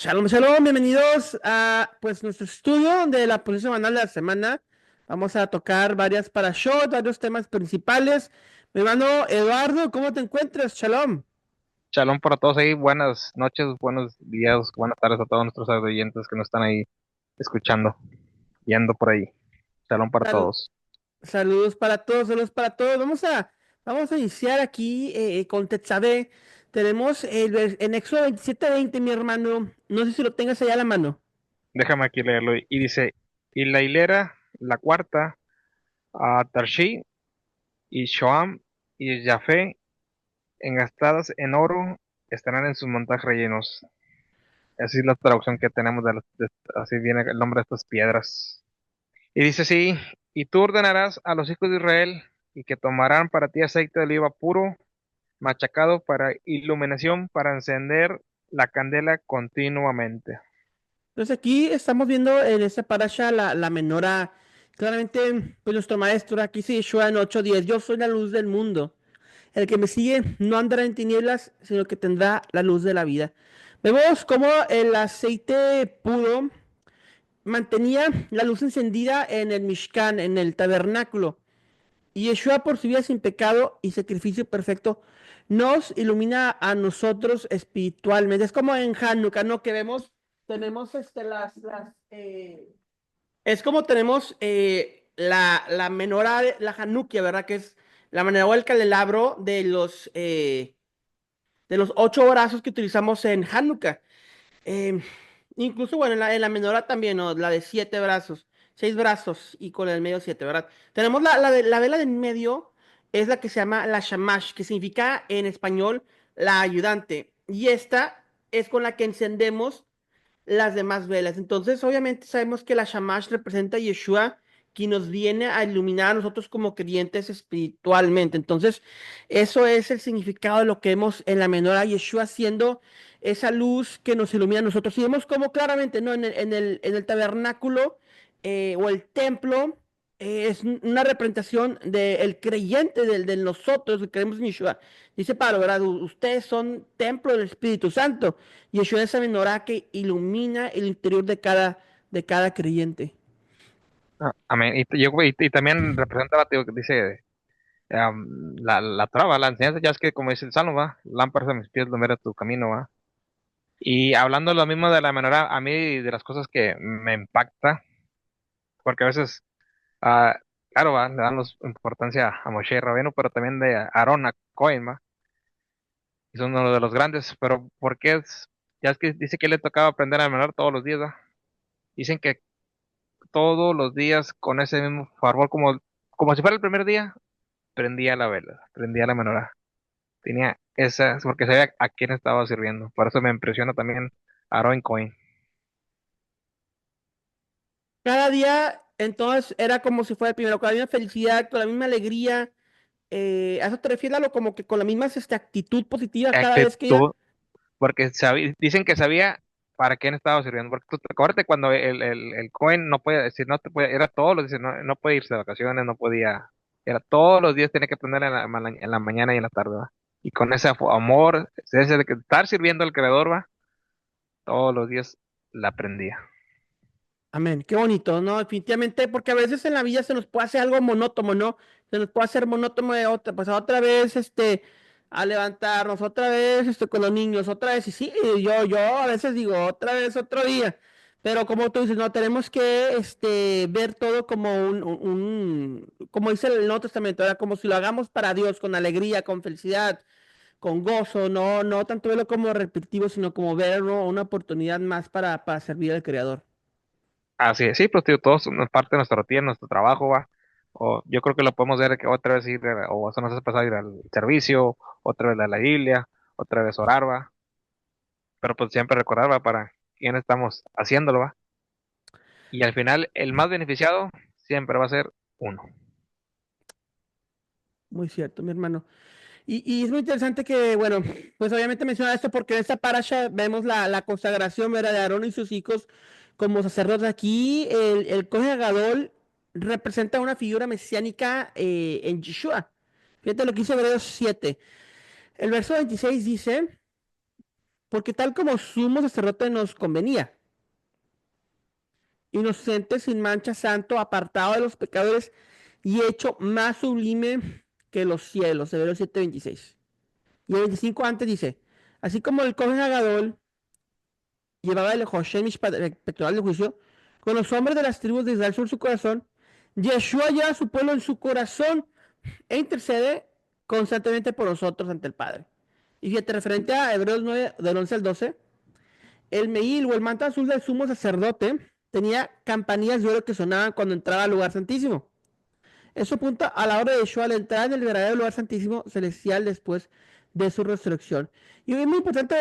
Shalom, shalom, bienvenidos a nuestro estudio de la posición semanal de la semana. Vamos a tocar varias parashot, varios temas principales. Mi hermano Eduardo, ¿cómo te encuentras? Shalom. Shalom para todos ahí, buenas noches, buenos días, buenas tardes a todos nuestros oyentes que nos están ahí escuchando, viendo por ahí. Shalom para Sal- todos. Saludos para todos, saludos para todos. Vamos a iniciar aquí con Tetzabé. Tenemos en Éxodo 27:20, mi hermano. No sé si lo tengas allá a la mano. Déjame aquí leerlo. Y dice, y la hilera, la cuarta, a Tarshi, y Shoam, y Jafé, engastadas en oro, estarán en sus montajes rellenos. Así es la traducción que tenemos así viene el nombre de estas piedras. Y dice así, y tú ordenarás a los hijos de Israel, y que tomarán para ti aceite de oliva puro, machacado para iluminación, para encender la candela continuamente. Entonces aquí estamos viendo en esta parasha la menora. Claramente, pues nuestro maestro aquí se Yeshua en 8:10. Yo soy la luz del mundo. El que me sigue no andará en tinieblas, sino que tendrá la luz de la vida. Vemos cómo el aceite puro mantenía la luz encendida en el Mishkan, en el tabernáculo. Y Yeshua, por su vida sin pecado y sacrificio perfecto, nos ilumina a nosotros espiritualmente. Es como en Hanukkah, ¿no? Que vemos, tenemos es como tenemos la menorá, la Hanukkah, ¿verdad? Que es la menorá o el candelabro de los 8 brazos que utilizamos en Hanukkah. Eh, Incluso, bueno, en la menorá también, ¿no? La de 7 brazos, 6 brazos y con el medio 7, ¿verdad? Tenemos la vela del medio, es la que se llama la shamash, que significa en español la ayudante. Y esta es con la que encendemos las demás velas. Entonces, obviamente sabemos que la shamash representa a Yeshua, quien nos viene a iluminar a nosotros como creyentes espiritualmente. Entonces, eso es el significado de lo que vemos en la menorá, Yeshua siendo esa luz que nos ilumina a nosotros. Y vemos como claramente, ¿no? En el tabernáculo o el templo es una representación del creyente, de nosotros que creemos en Yeshua. Dice Pablo, ¿verdad? Ustedes son templo del Espíritu Santo. Yeshua es esa menorá que ilumina el interior de cada creyente. Amén. Y también representa, tío, que dice la traba, la enseñanza, ya es que como dice el Salmo, va, lámparas a mis pies, lumbrera tu camino, va. Y hablando lo mismo de la menorá, a mí de las cosas que me impacta, porque a veces, claro, va, le dan importancia a Moshe Rabenu, pero también de Aarón a Cohen, va, y son uno de los grandes, pero ¿por qué ya es que dice que le tocaba aprender a menorá todos los días, va? Dicen que todos los días con ese mismo fervor, como si fuera el primer día, prendía la vela, prendía la menorá. Tenía esa, porque sabía a quién estaba sirviendo. Por eso me impresiona también Aaron Cohen. Cada día, entonces, era como si fuera el primero, con la misma felicidad, con la misma alegría. ¿A eso te refieres, Lalo? Como que con la misma actitud positiva cada vez que ella. Actitud, porque dicen que sabía para quién estaba sirviendo. Porque tú, acuérdate cuando el Cohen no puede decir, no te puede, era todos los días, no, no puede irse de vacaciones, no podía, era todos los días tenía que aprender en la mañana y en la tarde, ¿va? Y con ese amor, ese de que estar sirviendo al Creador, va, todos los días la aprendía. Amén, qué bonito, ¿no? Definitivamente, porque a veces en la vida se nos puede hacer algo monótono, ¿no? Se nos puede hacer monótono de otra, pues otra vez, a levantarnos, otra vez, con los niños, otra vez, y sí, yo a veces digo, otra vez, otro día, pero como tú dices, no, tenemos que, ver todo como como dice el Nuevo Testamento, ¿verdad? Como si lo hagamos para Dios, con alegría, con felicidad, con gozo, no tanto verlo como repetitivo, sino como verlo una oportunidad más para servir al Creador. Así es, sí, pues tío, todos son parte de nuestra rutina, nuestro trabajo, va. O yo creo que lo podemos ver que otra vez ir, o eso nos hace pasar ir al servicio, otra vez a la Biblia, otra vez orar, va. Pero pues siempre recordar, va, para quién estamos haciéndolo, va. Y al final, el más beneficiado siempre va a ser uno. Muy cierto, mi hermano. Y es muy interesante que, bueno, pues obviamente menciona esto porque en esta parasha vemos la consagración, ¿verdad? De Aarón y sus hijos como sacerdotes. Aquí el Cohen Gadol representa una figura mesiánica en Yeshua. Fíjate lo que dice Hebreos 7. El verso 26 dice, porque tal como sumo sacerdote nos convenía, inocente, sin mancha, santo, apartado de los pecadores y hecho más sublime que los cielos. Hebreos 7:26. Y el 25 antes dice, así como el cohen Agadol llevaba el Hoshemish pectoral de juicio, con los hombres de las tribus de Israel sobre su corazón, Yeshua lleva a su pueblo en su corazón e intercede constantemente por nosotros ante el Padre. Y fíjate, referente a Hebreos 9, del 11 al 12, el Meil o el manto azul del sumo sacerdote tenía campanillas de oro que sonaban cuando entraba al lugar santísimo. Eso apunta a la hora de Yeshua al entrar en el verdadero lugar santísimo celestial después de su resurrección. Y es muy importante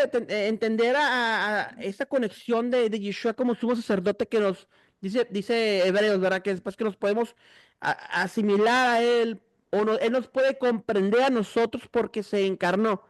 entender a esta conexión de Yeshua como sumo sacerdote que nos dice Hebreos, ¿verdad? Que después que nos podemos asimilar a Él, o no, Él nos puede comprender a nosotros porque se encarnó.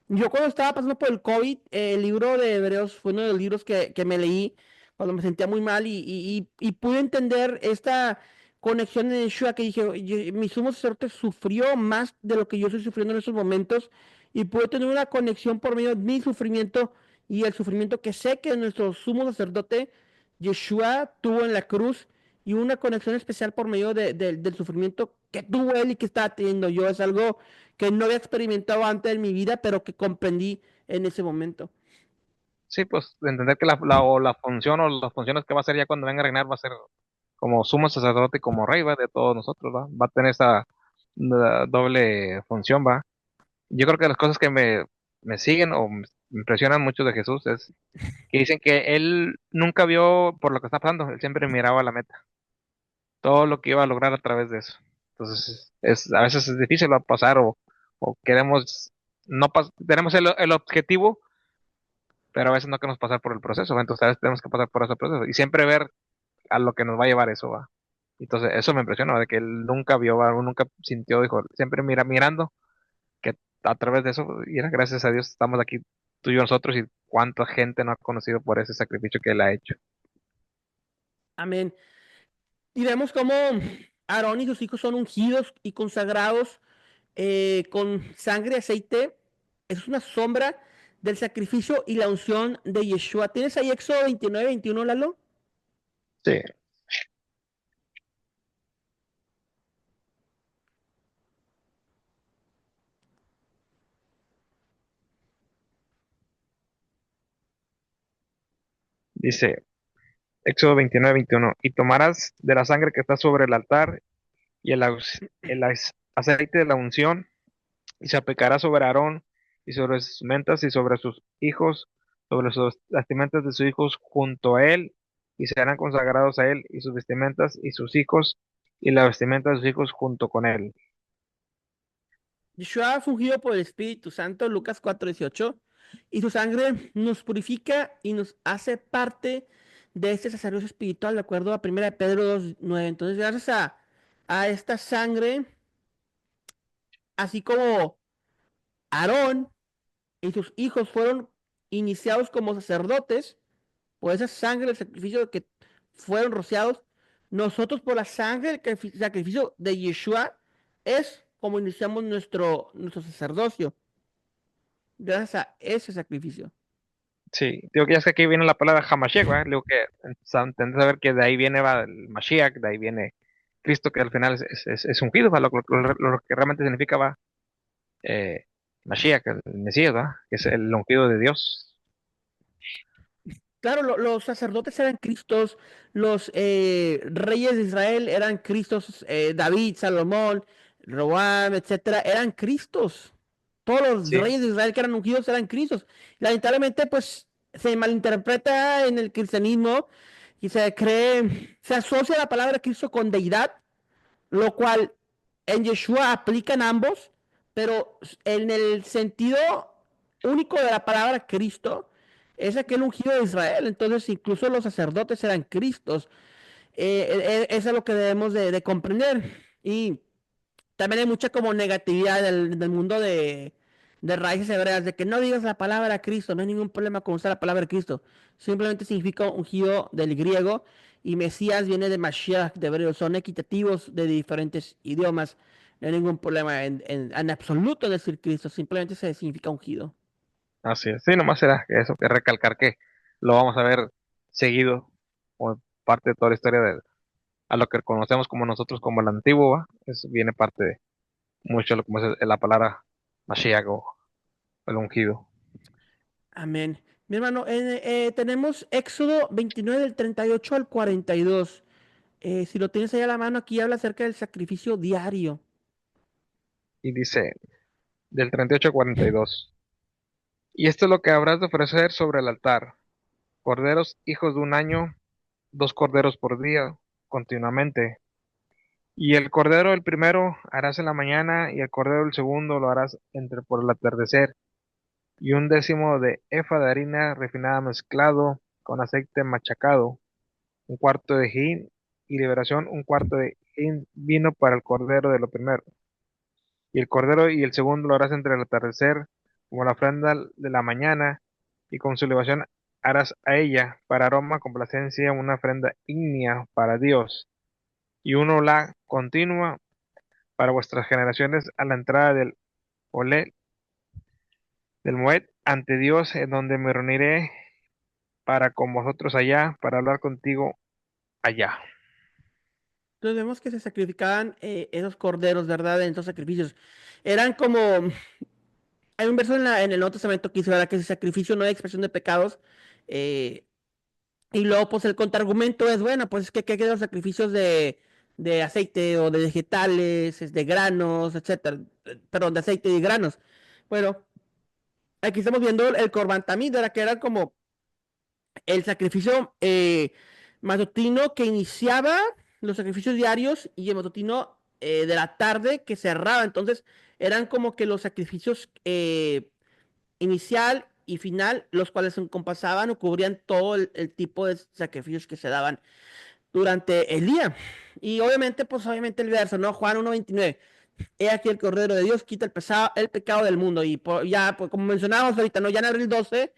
Yo cuando estaba pasando por el COVID, el libro de Hebreos fue uno de los libros que me leí cuando me sentía muy mal y pude entender esta conexión de Yeshua que dije, "Oye, mi sumo sacerdote sufrió más de lo que yo estoy sufriendo en estos momentos y pude tener una conexión por medio de mi sufrimiento y el sufrimiento que sé que nuestro sumo sacerdote Yeshua tuvo en la cruz y una conexión especial por medio del sufrimiento que tuvo él y que estaba teniendo yo. Es algo que no había experimentado antes en mi vida, pero que comprendí en ese momento. Sí, pues entender que la función o las funciones que va a hacer ya cuando venga a reinar va a ser como sumo sacerdote y como rey, va, de todos nosotros, va. Va a tener esa doble función, va. Yo creo que las cosas que me siguen o me impresionan mucho de Jesús es que dicen que él nunca vio por lo que está pasando, él siempre miraba la meta, todo lo que iba a lograr a través de eso. Entonces, a veces es difícil va a pasar o queremos, no tenemos el objetivo, pero a veces no queremos pasar por el proceso, ¿va? Entonces a veces tenemos que pasar por ese proceso y siempre ver a lo que nos va a llevar eso, va. Entonces, eso me impresiona, de que él nunca vio, ¿va? Nunca sintió, dijo, siempre mirando que a través de eso, y gracias a Dios estamos aquí tú y yo nosotros y cuánta gente no ha conocido por ese sacrificio que él ha hecho. Amén. Y vemos cómo Aarón y sus hijos son ungidos y consagrados con sangre y aceite. Eso es una sombra del sacrificio y la unción de Yeshua. ¿Tienes ahí Éxodo 29-21, Lalo? Sí, dice Éxodo 29:21, y tomarás de la sangre que está sobre el altar y aceite de la unción, y se aplicará sobre Aarón y sobre sus mentas y sobre sus hijos, sobre sus vestimentas de sus hijos junto a él, y serán consagrados a él y sus vestimentas y sus hijos, y la vestimenta de sus hijos junto con él. Yeshua fue ungido por el Espíritu Santo, Lucas 4:18, y su sangre nos purifica y nos hace parte de este sacerdocio espiritual, de acuerdo a 1 Pedro 2:9. Entonces, gracias a esta sangre, así como Aarón y sus hijos fueron iniciados como sacerdotes, por esa sangre del sacrificio que fueron rociados, nosotros por la sangre del sacrificio de Yeshua es como iniciamos nuestro sacerdocio, gracias a ese sacrificio. Sí, digo que ya es que aquí viene la palabra Hamashiach, ¿verdad? Digo que tendrás que saber que de ahí viene va, el Mashiach, de ahí viene Cristo, que al final es ungido, ¿va? Lo que realmente significa va eh, Mashiach, el Mesías, ¿va? Que es el ungido de Dios. Claro, los sacerdotes eran Cristos, los reyes de Israel eran Cristos, David, Salomón, Roboam, etcétera, eran Cristos. Todos los Sí, reyes de Israel que eran ungidos eran Cristos. Lamentablemente, pues se malinterpreta en el cristianismo y se asocia la palabra Cristo con deidad, lo cual en Yeshua aplican ambos, pero en el sentido único de la palabra Cristo es aquel ungido de Israel. Entonces, incluso los sacerdotes eran Cristos. Eso es lo que debemos de comprender. Y también hay mucha como negatividad del mundo de raíces hebreas, de que no digas la palabra Cristo, no hay ningún problema con usar la palabra Cristo. Simplemente significa ungido del griego y Mesías viene de Mashiach, de hebreo. Son equitativos de diferentes idiomas. No hay ningún problema en absoluto decir Cristo, simplemente se significa ungido. Así es. Sí, nomás era eso, que recalcar que lo vamos a ver seguido, o parte de toda la historia de a lo que conocemos como nosotros como el antiguo, ¿va? Eso viene parte de mucho de lo como es la palabra Mashiach o el ungido. Amén. Mi hermano, tenemos Éxodo 29 del 38 al 42. Si lo tienes ahí a la mano, aquí habla acerca del sacrificio diario. Y dice, del 38 al 42. Y esto es lo que habrás de ofrecer sobre el altar: corderos hijos de un año, 2 corderos por día, continuamente. Y el cordero el primero harás en la mañana, y el cordero el segundo lo harás entre por el atardecer. Y 1/10 de efa de harina refinada mezclado con aceite machacado, 1/4 de hin, y liberación 1/4 de hin vino para el cordero de lo primero. Y el cordero y el segundo lo harás entre el atardecer, como la ofrenda de la mañana, y con su libación harás a ella, para aroma, complacencia, una ofrenda ígnea para Dios, y uno la continua para vuestras generaciones a la entrada del Olé, del Moed, ante Dios, en donde me reuniré para con vosotros allá, para hablar contigo allá. Entonces vemos que se sacrificaban esos corderos, ¿verdad? En estos sacrificios. Eran como, hay un verso en el Nuevo Testamento que dice, ¿verdad? Que ese sacrificio no hay expresión de pecados. eh, y luego, pues el contraargumento es, bueno, pues es que hay que los sacrificios de aceite o de vegetales, de granos, etcétera. Perdón, de aceite y granos. Bueno, aquí estamos viendo el Corban Tamid, ¿verdad? Que era como el sacrificio matutino que iniciaba los sacrificios diarios y el matutino de la tarde que cerraba. Entonces, eran como que los sacrificios inicial y final, los cuales se compasaban o cubrían todo el tipo de sacrificios que se daban durante el día. Y obviamente, pues obviamente el verso, ¿no? Juan 1:29. He aquí el Cordero de Dios quita el pecado del mundo. Y ya, pues, como mencionábamos ahorita, ¿no? Ya en abril 12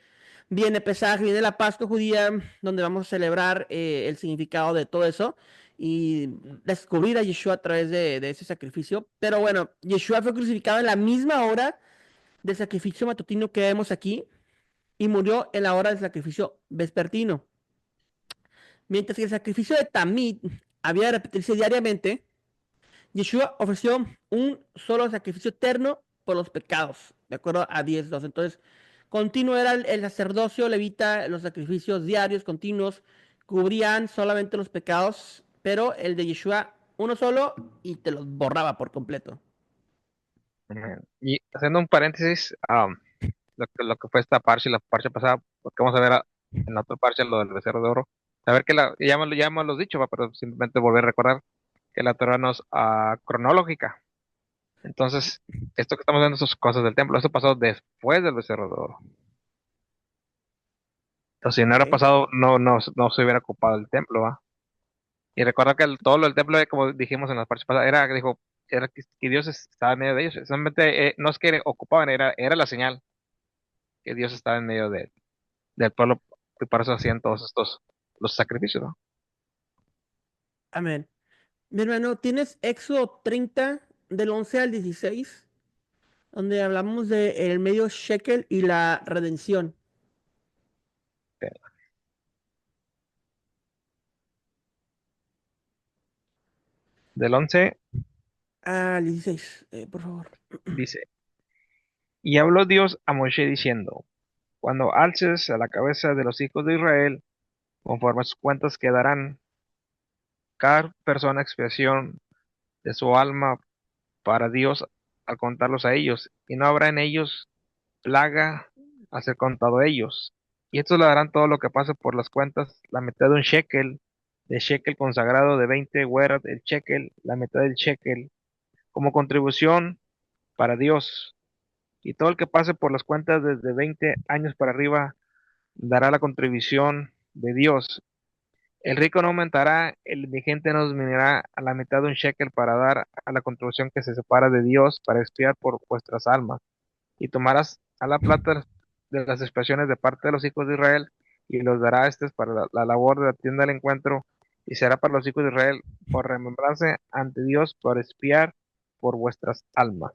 viene Pesaj, viene la Pascua judía, donde vamos a celebrar el significado de todo eso y descubrir a Yeshua a través de ese sacrificio. Pero bueno, Yeshua fue crucificado en la misma hora del sacrificio matutino que vemos aquí y murió en la hora del sacrificio vespertino. Mientras que el sacrificio de Tamid había de repetirse diariamente, Yeshua ofreció un solo sacrificio eterno por los pecados, de acuerdo a 10:2. Entonces, continuo era el sacerdocio levita, los sacrificios diarios continuos cubrían solamente los pecados, pero el de Yeshua uno solo y te los borraba por completo. Y haciendo un paréntesis, lo que fue esta parche, la parche pasada, porque vamos a ver en la otra parche lo del becerro de oro. A ver que ya hemos lo dicho, va, pero simplemente volver a recordar que la Torah no es cronológica. Entonces, esto que estamos viendo son cosas del templo. Esto pasó después del becerro de oro. Entonces, si no era Ok. pasado, no se hubiera ocupado el templo, ¿va? Y recuerda que todo lo del templo, como dijimos en las partes pasadas, era que Dios estaba en medio de ellos. Solamente no es que ocupaban, era la señal que Dios estaba en medio del pueblo, y para eso hacían todos estos los sacrificios, ¿no? Amén. Mi hermano, ¿tienes Éxodo 30 del 11 al 16, donde hablamos de el medio shekel y la redención? Del 11 Al 16, por favor. dice, y habló Dios a Moshe diciendo, cuando alces a la cabeza de los hijos de Israel, conforme a sus cuentas quedarán cada persona expiación de su alma para Dios al contarlos a ellos, y no habrá en ellos plaga al ser contado a ellos. Y estos le darán todo lo que pase por las cuentas, la mitad de un shekel, de shekel consagrado de 20 hueras del shekel, la mitad del shekel, como contribución para Dios. Y todo el que pase por las cuentas desde 20 años para arriba dará la contribución de Dios. El rico no aumentará, el indigente no disminuirá a la mitad de un shekel para dar a la contribución que se separa de Dios para expiar por vuestras almas. Y tomarás a la plata de las expresiones de parte de los hijos de Israel y los dará a estos para la labor de la tienda del encuentro, y será para los hijos de Israel por remembranza ante Dios, por expiar por vuestras almas.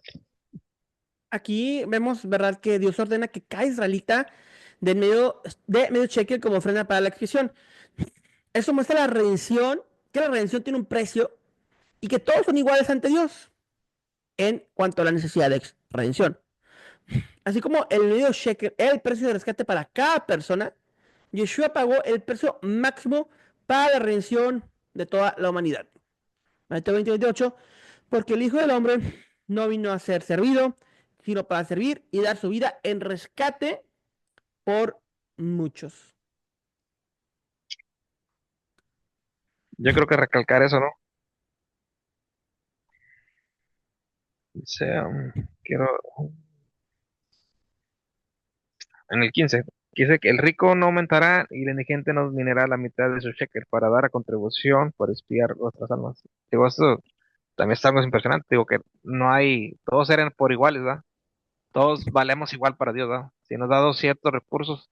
aquí vemos, ¿verdad?, que Dios ordena que cada israelita de medio shekel como ofrenda para la expiación. Eso muestra la redención, que la redención tiene un precio y que todos son iguales ante Dios en cuanto a la necesidad de redención. Así como el medio shekel era el precio de rescate para cada persona, Yeshua pagó el precio máximo para la redención de toda la humanidad. Mateo 20:28, porque el Hijo del Hombre no vino a ser servido, sino para servir y dar su vida en rescate por muchos. Yo creo que recalcar eso, ¿no? Dice, quiero, en el 15 dice que el rico no aumentará y el indigente no disminuirá la mitad de su shekel para dar a contribución, por espiar nuestras almas. Digo, esto también es algo impresionante. Digo que no hay, todos eran por iguales, ¿verdad? Todos valemos igual para Dios, ¿verdad? Si nos ha dado ciertos recursos,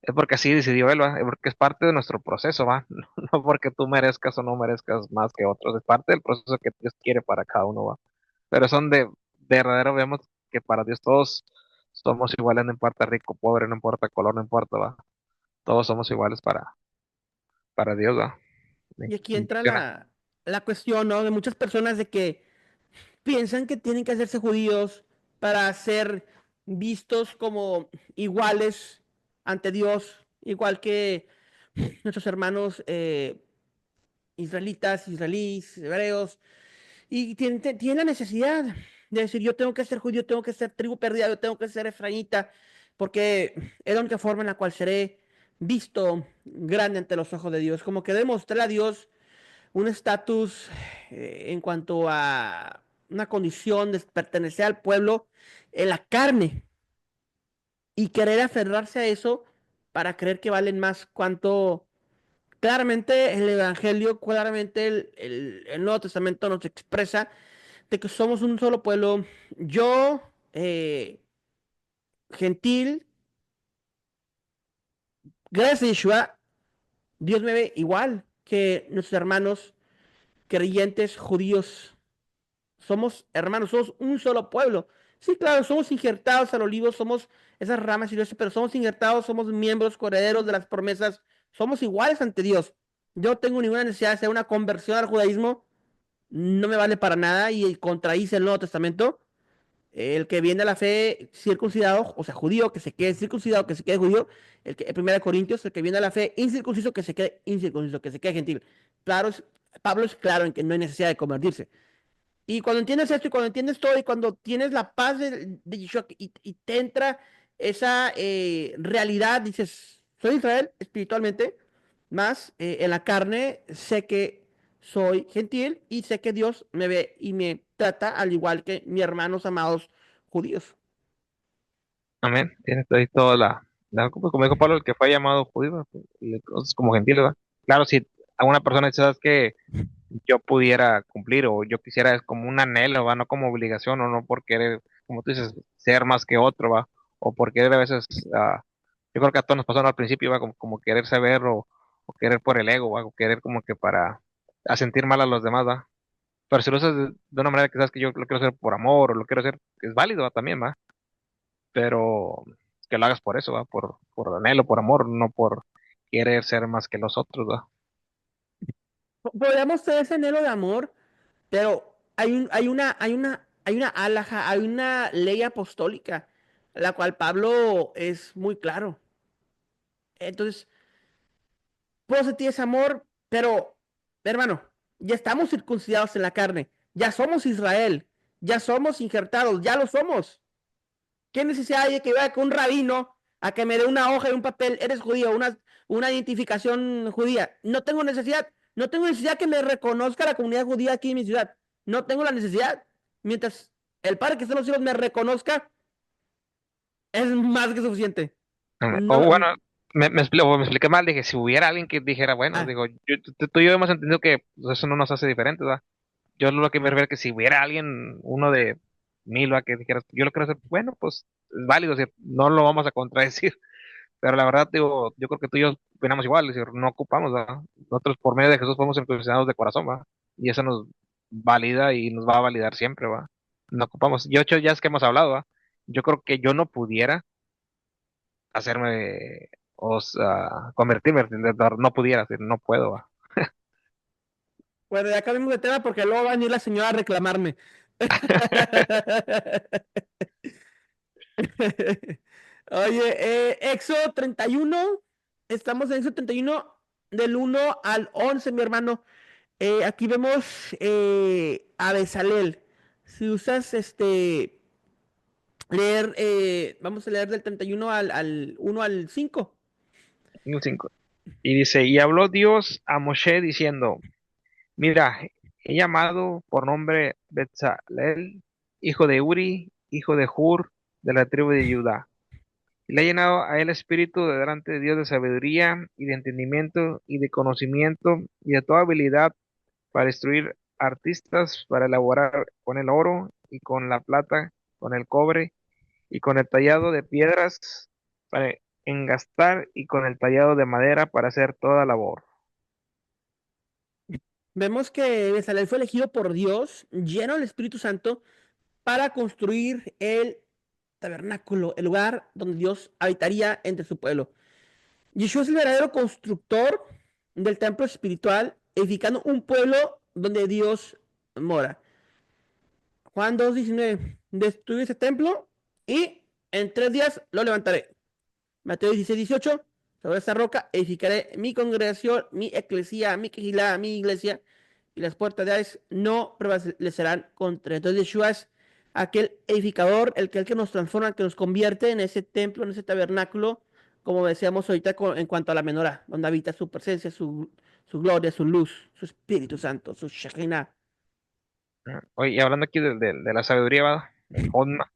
es porque así decidió Él, ¿verdad? Es porque es parte de nuestro proceso, ¿va? No porque tú merezcas o no merezcas más que otros, es parte del proceso que Dios quiere para cada uno, ¿va? Pero son de verdadero, vemos que para Dios todos somos iguales, no importa rico, pobre, no importa color, no importa, ¿va? Todos somos iguales para Dios, ¿va? Y aquí entra Impresiona. la cuestión, ¿no?, de muchas personas de que piensan que tienen que hacerse judíos para ser vistos como iguales ante Dios, igual que nuestros hermanos israelitas, israelíes, hebreos, y tienen la necesidad de decir, yo tengo que ser judío, tengo que ser tribu perdida, yo tengo que ser efraíta, porque es la única forma en la cual seré visto grande ante los ojos de Dios, como que demostrar a Dios un estatus en cuanto a una condición de pertenecer al pueblo en la carne y querer aferrarse a eso para creer que valen más cuanto claramente el Evangelio, claramente el Nuevo Testamento nos expresa de que somos un solo pueblo. Yo, gentil, gracias a Yeshua, Dios me ve igual que nuestros hermanos creyentes judíos. Somos hermanos, somos un solo pueblo. Sí, claro, somos injertados al olivo, somos esas ramas y eso, pero somos injertados, somos miembros coherederos de las promesas, somos iguales ante Dios. Yo no tengo ninguna necesidad de hacer una conversión al judaísmo, no me vale para nada y contradice el Nuevo Testamento. El que viene a la fe circuncidado, o sea, judío, que se quede circuncidado, que se quede judío. El 1 Corintios, el que viene a la fe incircunciso, que se quede incircunciso, que se quede gentil. Claro, Pablo es claro en que no hay necesidad de convertirse. Y cuando entiendes esto y cuando entiendes todo y cuando tienes la paz de Yeshua y te entra esa realidad, dices, soy Israel espiritualmente, más en la carne sé que soy gentil y sé que Dios me ve y me trata al igual que mis hermanos amados judíos. Amén. Tienes ahí toda como dijo Pablo, el que fue llamado judío, pues, y cosas como gentil, ¿verdad? Claro, si a una persona dice, ¿sabes que yo pudiera cumplir o yo quisiera es como un anhelo, va, no como obligación o no por querer, como tú dices, ser más que otro, va, o por querer a veces, yo creo que a todos nos pasó ¿no? al principio, va, como querer saber o querer por el ego, va, o querer como que para a sentir mal a los demás, va, pero si lo haces de una manera que sabes que yo lo quiero hacer por amor o lo quiero hacer, es válido ¿va? También, va, pero que lo hagas por eso, va, por anhelo, por amor, no por querer ser más que los otros, va. Podríamos tener ese anhelo de amor, pero hay una alhaja, hay una ley apostólica, la cual Pablo es muy claro. Entonces, puedo sentir ese amor, pero, hermano, ya estamos circuncidados en la carne, ya somos Israel, ya somos injertados, ya lo somos. ¿Qué necesidad hay de que vaya con un rabino a que me dé una hoja y un papel? Eres judío, una identificación judía. No tengo necesidad, no tengo necesidad que me reconozca la comunidad judía aquí en mi ciudad. No tengo la necesidad. Mientras el Padre que está en los cielos me reconozca, es más que suficiente. O No, bueno, me expliqué mal, dije, si hubiera alguien que dijera, bueno, ah, digo, tú y yo hemos entendido que pues, eso no nos hace diferentes, ¿verdad? Yo lo que me refiero es que si hubiera alguien, uno de mil, ¿va? Que dijera, yo lo quiero hacer, bueno, pues es válido, es decir, no lo vamos a contradecir, pero la verdad, digo, yo creo que tú y yo opinamos igual, es decir, no ocupamos, ¿verdad? Nosotros por medio de Jesús somos circuncidados de corazón, ¿va? Y eso nos valida y nos va a validar siempre, ¿va? No ocupamos, y ocho ya es que hemos hablado, ¿va? yo creo que yo no pudiera hacerme, o sea, convertirme, no pudiera, no puedo, va. Bueno, ya cambiamos de tema porque luego va a venir la señora a reclamarme. Oye, Éxodo 31, estamos en Éxodo 31 del 1 al 11, mi hermano. Aquí vemos a Bezalel. Si usas leer, vamos a leer del 31 al 1 al 5. El 5. Y dice, y habló Dios a Moshe diciendo, mira, he llamado por nombre Betzalel, hijo de Uri, hijo de Hur, de la tribu de Judá. Y le ha llenado a él espíritu de delante de Dios de sabiduría y de entendimiento y de conocimiento y de toda habilidad para instruir artistas, para elaborar con el oro y con la plata, con el cobre y con el tallado de piedras, para engastar y con el tallado de madera para hacer toda labor. Vemos que Bezalel fue elegido por Dios, lleno del Espíritu Santo, para construir el tabernáculo, el lugar donde Dios habitaría entre su pueblo. Yeshua es el verdadero constructor del templo espiritual, edificando un pueblo donde Dios mora. Juan 2:19, destruye ese templo y en 3 días lo levantaré. Mateo 16:18, sobre esta roca edificaré mi congregación, mi eclesía, mi quejilá, mi iglesia, y las puertas de Hades no prevalecerán contra. Entonces Yeshua es aquel edificador, el que nos transforma, que nos convierte en ese templo, en ese tabernáculo, como decíamos ahorita en cuanto a la menorá, donde habita su presencia, su gloria, su luz, su Espíritu Santo, su Shekinah. Oye, y hablando aquí de la sabiduría, ¿va? El Hodma,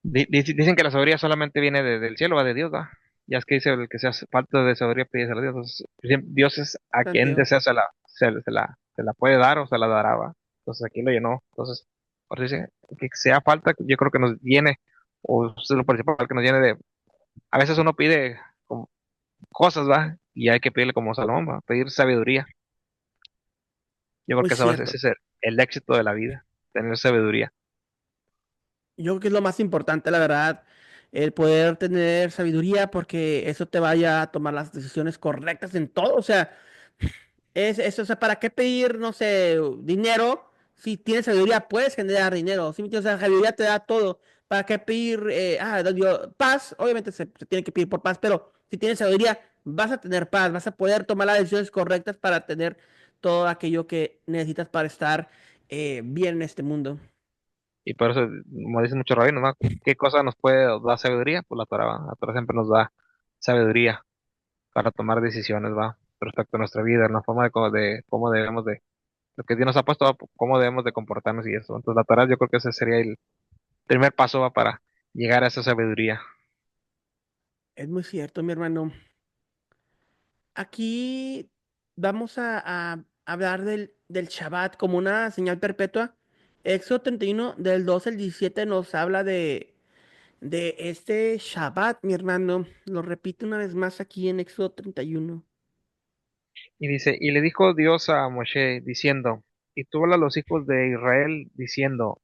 dicen que la sabiduría solamente viene del cielo, va de Dios, ¿va? Ya es que dice el que se hace falta de sabiduría, pide a Dios. Entonces, Dios es a quien Santiago. desea se la puede dar o se la dará, ¿va? Entonces aquí lo llenó. Entonces, por eso dice que sea falta, yo creo que nos llene, o es lo principal que nos llene de. A veces uno pide como cosas, ¿va? Y hay que pedirle como Salomón, ¿va? Pedir sabiduría. Yo creo Muy que ese cierto. es el éxito de la vida, tener sabiduría. Yo creo que es lo más importante, la verdad, el poder tener sabiduría, porque eso te vaya a tomar las decisiones correctas en todo. O sea, o sea, ¿para qué pedir, no sé, dinero? Si tienes sabiduría, puedes generar dinero. ¿Sí me entiendes? O sea, sabiduría te da todo. ¿Para qué pedir paz? Obviamente se tiene que pedir por paz, pero si tienes sabiduría, vas a tener paz, vas a poder tomar las decisiones correctas para tener todo aquello que necesitas para estar bien en este mundo. Y por eso, como dicen muchos rabinos, ¿no? ¿Qué cosa nos puede dar sabiduría? Pues la Torah, ¿va? La Torah siempre nos da sabiduría para tomar decisiones, ¿va? Respecto a nuestra vida, la forma de cómo debemos de, lo que Dios nos ha puesto, cómo debemos de comportarnos y eso. Entonces la Torah yo creo que ese sería el primer paso, ¿va? Para llegar a esa sabiduría. Es muy cierto, mi hermano. Aquí vamos a hablar del Shabbat como una señal perpetua. Éxodo 31 del 12 al 17 nos habla de este Shabbat, mi hermano. Lo repito una vez más aquí en Éxodo 31. Y dice, y le dijo Dios a Moshe, diciendo, y tú habla a los hijos de Israel, diciendo,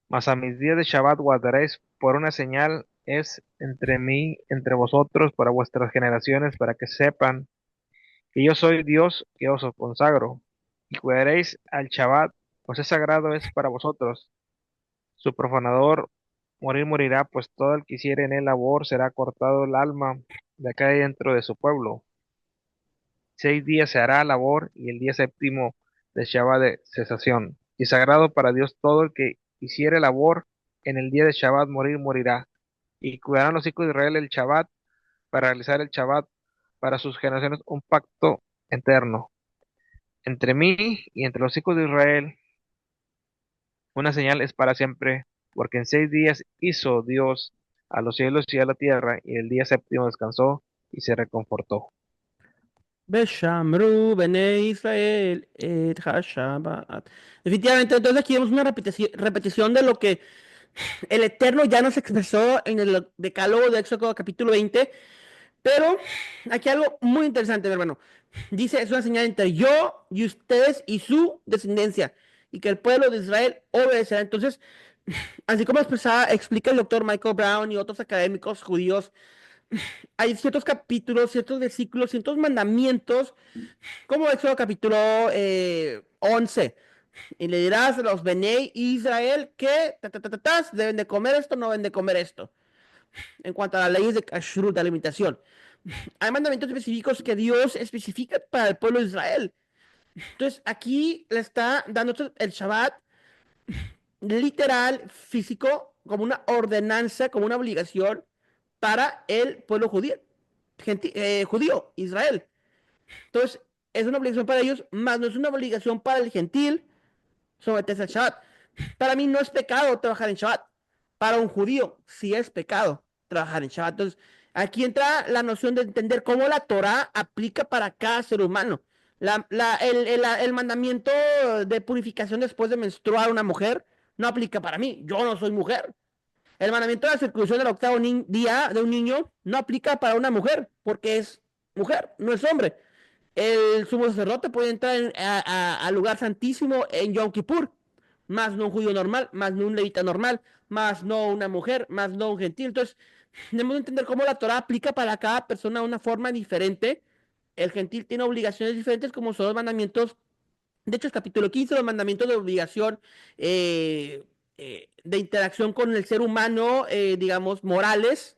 mas a mis días de Shabbat guardaréis por una señal es entre mí, entre vosotros, para vuestras generaciones, para que sepan que yo soy Dios que os consagro. Y cuidaréis al Shabbat, pues es sagrado es para vosotros. Su profanador morirá, pues todo el que hiciere en él labor será cortado el alma de acá dentro de su pueblo. 6 días se hará labor y el día séptimo de Shabbat de cesación. Y sagrado para Dios todo el que hiciere labor en el día de Shabbat morirá. Y cuidarán los hijos de Israel el Shabbat para realizar el Shabbat para sus generaciones un pacto eterno. Entre mí y entre los hijos de Israel una señal es para siempre, porque en 6 días hizo Dios a los cielos y a la tierra, y el día séptimo descansó y se reconfortó. Beshamru bene Israel et ha-Shabbat. Definitivamente, entonces aquí vemos una repetición de lo que el Eterno ya nos expresó en el Decálogo de Éxodo capítulo 20. Pero aquí algo muy interesante, mi hermano. Dice, es una señal entre yo y ustedes y su descendencia, y que el pueblo de Israel obedecerá. Entonces, Así como explica el doctor Michael Brown y otros académicos judíos, hay ciertos capítulos, ciertos versículos, ciertos mandamientos, como Éxodo capítulo 11. Y le dirás a los Benei Israel que deben de comer esto, no deben de comer esto. En cuanto a las leyes de kashrut, de alimentación. Hay mandamientos específicos que Dios especifica para el pueblo de Israel. Entonces, aquí le está dando el Shabbat literal, físico, como una ordenanza, como una obligación para el pueblo judío, judío, Israel. Entonces, es una obligación para ellos, más no es una obligación para el gentil someterse al Shabbat. Para mí no es pecado trabajar en Shabbat. Para un judío sí es pecado trabajar en Shabbat. Entonces, aquí entra la noción de entender cómo la Torah aplica para cada ser humano. El mandamiento de purificación después de menstruar una mujer no aplica para mí. Yo no soy mujer. El mandamiento de la circuncisión del octavo día de un niño no aplica para una mujer porque es mujer, no es hombre. El sumo sacerdote puede entrar al lugar santísimo en Yom Kippur, más no un judío normal, más no un levita normal, más no una mujer, más no un gentil. Entonces, debemos entender cómo la Torah aplica para cada persona de una forma diferente. El gentil tiene obligaciones diferentes, como son los mandamientos. De hecho, el capítulo 15, los mandamientos de obligación de interacción con el ser humano, digamos, morales,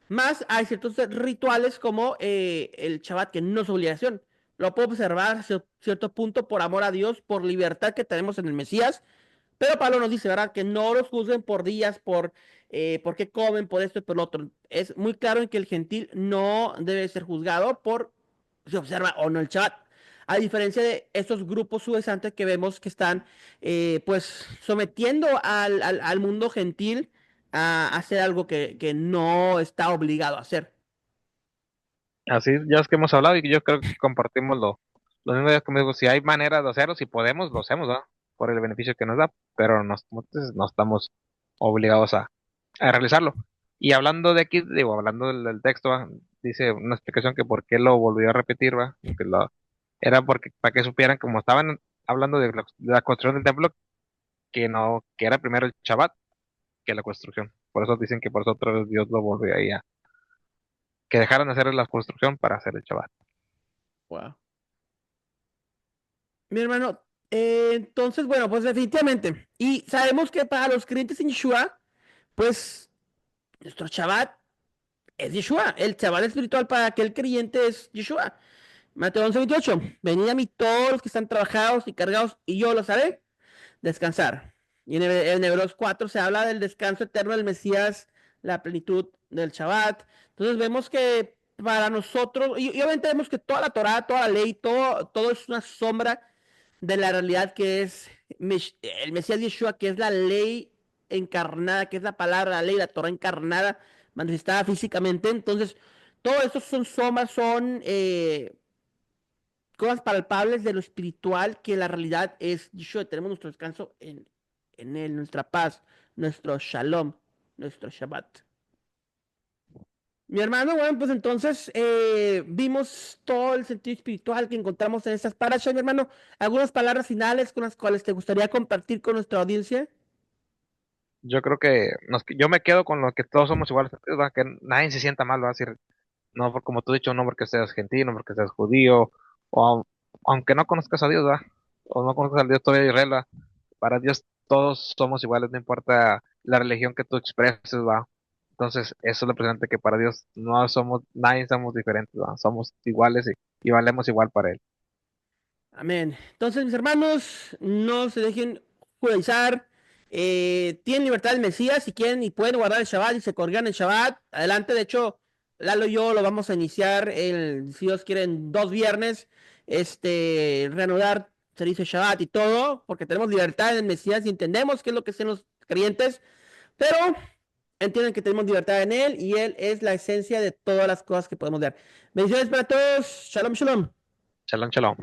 más hay ciertos rituales como el Shabbat, que no es obligación. Lo puedo observar a cierto punto por amor a Dios, por libertad que tenemos en el Mesías. Pero Pablo nos dice, ¿verdad? Que no los juzguen por días, por qué comen, por esto y por lo otro. Es muy claro en que el gentil no debe ser juzgado por si observa o no el Shabbat. A diferencia de estos grupos subesantes que vemos que están, pues, sometiendo al mundo gentil a hacer algo que no está obligado a hacer. Así, ya es que hemos hablado y yo creo que compartimos lo mismo ideas que me digo, si hay manera de hacerlo, si podemos, lo hacemos, ¿no? Por el beneficio que nos da, pero no estamos obligados a realizarlo. Y hablando de aquí, digo, hablando del texto, ¿va? Dice una explicación que por qué lo volvió a repetir, ¿va? Era porque, para que supieran, como estaban hablando de la construcción del templo, que era primero el Shabbat que la construcción. Por eso dicen que por eso otra vez Dios lo volvió ahí que dejaran de hacer la construcción para hacer el Shabbat. Wow. Mi hermano, entonces, bueno, pues definitivamente. Y sabemos que para los creyentes en Yeshua, pues nuestro Shabbat es Yeshua. El Shabbat espiritual para aquel creyente es Yeshua. Mateo 11:28. Venid a mí todos los que están trabajados y cargados, y yo los haré descansar. Y en Hebreos 4 se habla del descanso eterno del Mesías, la plenitud del Shabbat. Entonces vemos que para nosotros, y obviamente vemos que toda la Torah, toda la ley, todo es una sombra de la realidad que es el Mesías Yeshua, que es la ley encarnada, que es la palabra, la ley, la Torah encarnada, manifestada físicamente. Entonces, todo eso son sombras, son cosas palpables de lo espiritual, que la realidad es Yeshua. Tenemos nuestro descanso en Él, nuestra paz, nuestro shalom, nuestro Shabbat. Mi hermano, bueno, pues entonces vimos todo el sentido espiritual que encontramos en estas parashas, mi hermano. ¿Algunas palabras finales con las cuales te gustaría compartir con nuestra audiencia? Yo creo que yo me quedo con lo que todos somos iguales, ¿va? Que nadie se sienta mal, va a decir, no, como tú has dicho, no porque seas gentil, no porque seas judío, o aunque no conozcas a Dios, ¿va? O no conozcas al Dios todavía de Israel, ¿va? Para Dios todos somos iguales, no importa la religión que tú expreses, ¿va? Entonces, eso es lo presente que para Dios no somos, nadie somos diferentes, ¿va? Somos iguales y valemos igual para Él. Amén. Entonces, mis hermanos, no se dejen judaizar. Tienen libertad del Mesías si quieren y pueden guardar el Shabbat y se colgan el Shabbat. Adelante, de hecho, Lalo y yo lo vamos a iniciar, si Dios quiere, en 2 viernes. Reanudar servicio de Shabbat y todo, porque tenemos libertad en el Mesías y entendemos qué es lo que hacen los creyentes, pero entienden que tenemos libertad en Él y Él es la esencia de todas las cosas que podemos dar. Bendiciones para todos. Shalom, shalom. Shalom, shalom.